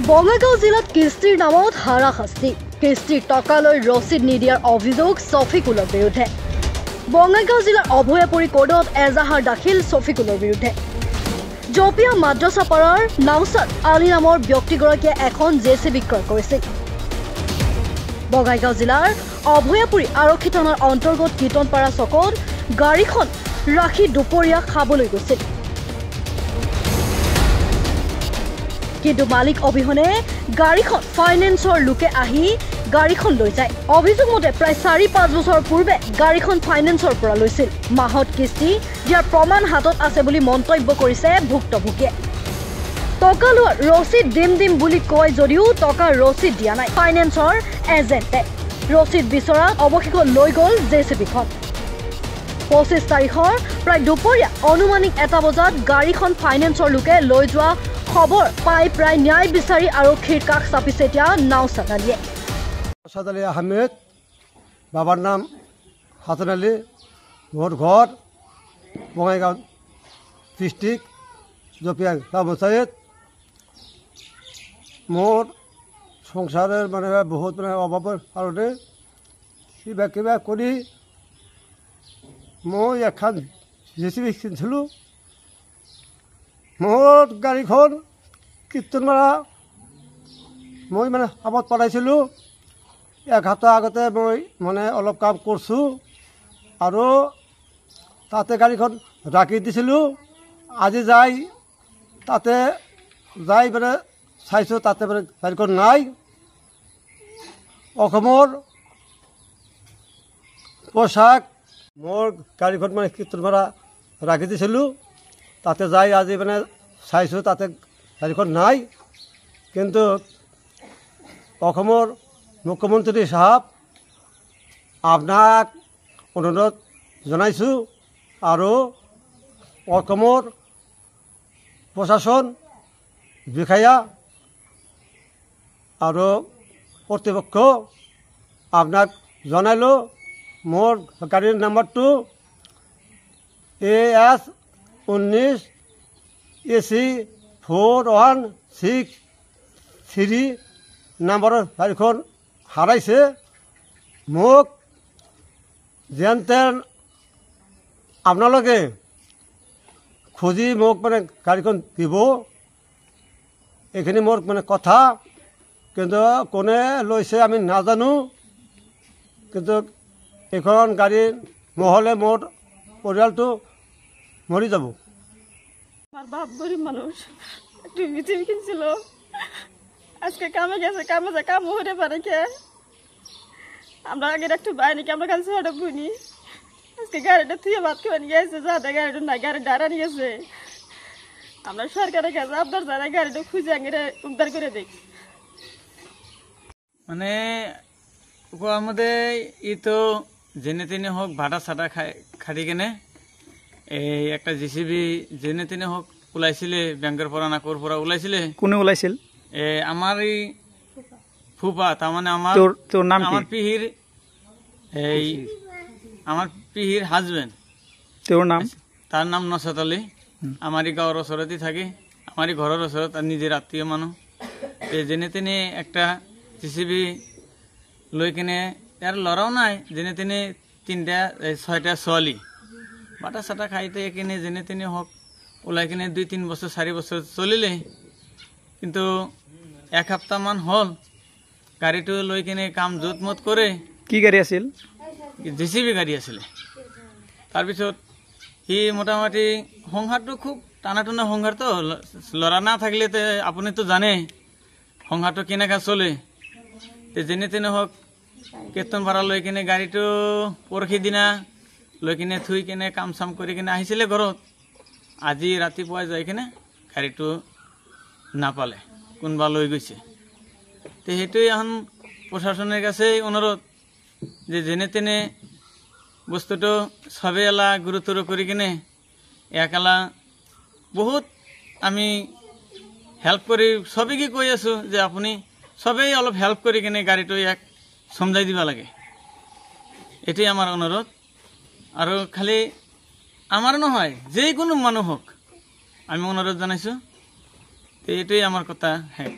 বঙাইগাঁও জিলাত কিস্তিৰ নামত হাৰাশাস্তি কিস্তিৰ টকালৈ ৰচিদ নিদিয়াৰ অভিযোগ ছফিকুলৰ বিৰুদ্ধে বঙাইগাঁও জিলাৰ অভয়াপুৰী কোৰ্টত এজাহাৰ দাখিল ছফিকুলৰ বিৰুদ্ধে জপিয়া মাদ্ৰাছাপাৰাৰ নাওছাদ আলী নামৰ ব্যক্তিগৰাকীয়ে এখন জেচিবি ক্ৰয় কৰিছিল বঙাইগাঁও জিলাৰ অভয়াপুৰী আৰক্ষী থানাৰ অন্তৰ্গত কীৰ্তনপাৰা চকত গাড়ীখন ৰাখি দুপৰীয়া খাবলৈ গৈছিল কিন্তু মালিক অবিহনে গাড়ীখন ফাইনেন্সৰ লোকে আহি গাড়ীখন লৈ যায় অভিযোগ মতে প্ৰায় ৪-৫ বছৰ পূৰ্বে গাড়ীখন ফাইনেন্সৰ পৰা লৈছিল মাহত কিস্তি দিয়াৰ প্ৰমাণ হাতত আছে বুলি মন্তব্য কৰিছে ভুক্তভোগীয়ে টকা লোৱাৰ ৰচিদ দিম বুলি কয় যদিও টকা ৰচিদ দিয়া নাই ফাইনেন্সৰ এজেণ্টে ৰচিদ বিচৰাত অৱশেষত লৈ গ'ল জেচিবিখন ২৫ তাৰিখৰ প্ৰায় দুপৰীয়া অনুমানিক ১টা বজাত গাড়ীখন ফাইনেন্সৰ লোকে লৈ যোৱা খবৰ পাই প্ৰায় ন্যায় বিচাৰি আৰক্ষীৰ কাষ চাপিছে এতিয়া নাওছাদ আলীয়ে নাওছাদ আলী আহমেদ বাবার নাম হাসান আলী মোর ঘর বঙাইগাঁও ডিস্ট্রিক্ট জপিয়া গ্রাম পঞ্চায়েত মোর সংসারের মানে বহুত মানে অভাবের কারণে কিবা করি মই এখন জেচিবি কিনছিলো মোর গাড়ীখন কীৰ্তনপাৰা মই মানে কামত পঠাইছিলোঁ ১ সপ্তাহ আগতে মই মানে অলপ কাম কৰিছোঁ আৰু তাতে গাড়ীখন ৰাখি দিছিলোঁ আজি তাতে যাই মানে চাইছোঁ তাতে মানে গাড়ীখন নাই অসমৰ পোচাক মোৰ গাড়ীখন মানে কীৰ্তনপাৰা ৰাখি দিছিলোঁ তাতে যাই আজি মানে চাইছোঁ তাতে গাড়ীখন নাই কিন্তু অসমৰ মুখ্যমন্ত্ৰী সাহেব আপোনাক অনুৰোধ জনাইছোঁ আৰু অসমৰ প্ৰশাসন বিষয়া আৰু কৰ্তৃপক্ষ আপোনাক জনাইলোঁ মোৰ গাড়ীৰ নাম্বাৰটো AS19 AC 4163 নম্বৰৰ গাড়ীখন হাৰাইছে মোক যেন তেন আপোনালোকে খুজি মোক মানে গাড়ীখন দিব এইখিনি মোৰ মানে কথা কিন্তু কোনে লৈছে আমি নাজানো কিন্তু এইখন গাড়ী নহ'লে মোৰ পৰিয়ালটো মরি যাব আমার বাপ গরিব মানুষ একটু বিচিবি কিনছিল আজকে কামে গেছে কাম হতে পারে কে আমরা আগে একটু বাইরে কি আমরা কাছে হঠাৎ বুনি আজকে গাড়িটা থুয়ে ভাত খেয়ে নিয়ে গেছে যাতে গাড়িটা না গাড়ি দাঁড়া নিয়ে গেছে আমরা সরকারের কাছে আপনার যারা গাড়িটা খুঁজে আগে উদ্ধার করে দেখ মানে আমাদের ই তো যেনে তেনে হোক ভাড়া সাটা খাটি কেনে এই একটা জেচিবি যেনে তেনে হোক ওলাইছিলে বেংকের পৰা নাকৰ পৰা ওলাইছিলে কোনে ওলাইছিল আমার এই ফুপা তার মানে আমার তোর নাম আমার পিহির এই আমার পিহির হাজবেন্ড তোর নাম তার নাম নওছাদ আলী আমারই গাঁৱৰ ওচৰতে থাকে আমাৰই ঘৰেৰ ওচৰত আর নিজের আত্মীয় মানুষ যেনে তেনে একটা জেচিবি লৈ কিনে ইয়ার লড়াও নাই যেনে তেনে 3-6টা ছোৱালী বাটা চাটা খাইতে কিনে যেনে তেনে হোক ওলাই কিনে 2-3 বছর 4 বছর চলিলে কিন্তু 1 সপ্তাহ মান হল গাড়ীটো লৈ কিনে কাম জোতমত করে কি গাড়ী আছিল জেচিবি গাড়ী আছিল তাৰপিছত সি মোটামুটি সংঘাতটো খুব টানা সংঘাত তো লড়া না থাকলে আপুনি তো জানে সংঘাতটো কেনেকা চলে যেনে তেনে হোক কীৰ্তনপাৰা লৈ কিনে গাড়ীটো পৰহি দিনা লৈ কিনে থুই কিনে কাম চাম কৰি কিনে আহিছিলে ঘৰত আজি ৰাতিপুৱা যাই কিনে গাড়ীটো নাপালে কোনবা লৈ গৈছে তে সেইটোৱে এখন প্ৰশাসনৰ কাছে অনুৰোধ যে যেনে তেনে বস্তুটো সবে এলা গুৰুত্ব কৰি কিনে একালা বহুত আমি হেল্প কৰি সবকে কৈ আছো যে আপুনি সবেই অলপ হেল্প কৰি কিনে গাড়ীটো এক সমঝাই দিবা লাগে এটাই আমার অনুরোধ আর খালি আমার নহয় যে কোনো মানুষ হোক আমি অনুরোধ জানাইছো তো এটাই আমার কথা হ্যাঁ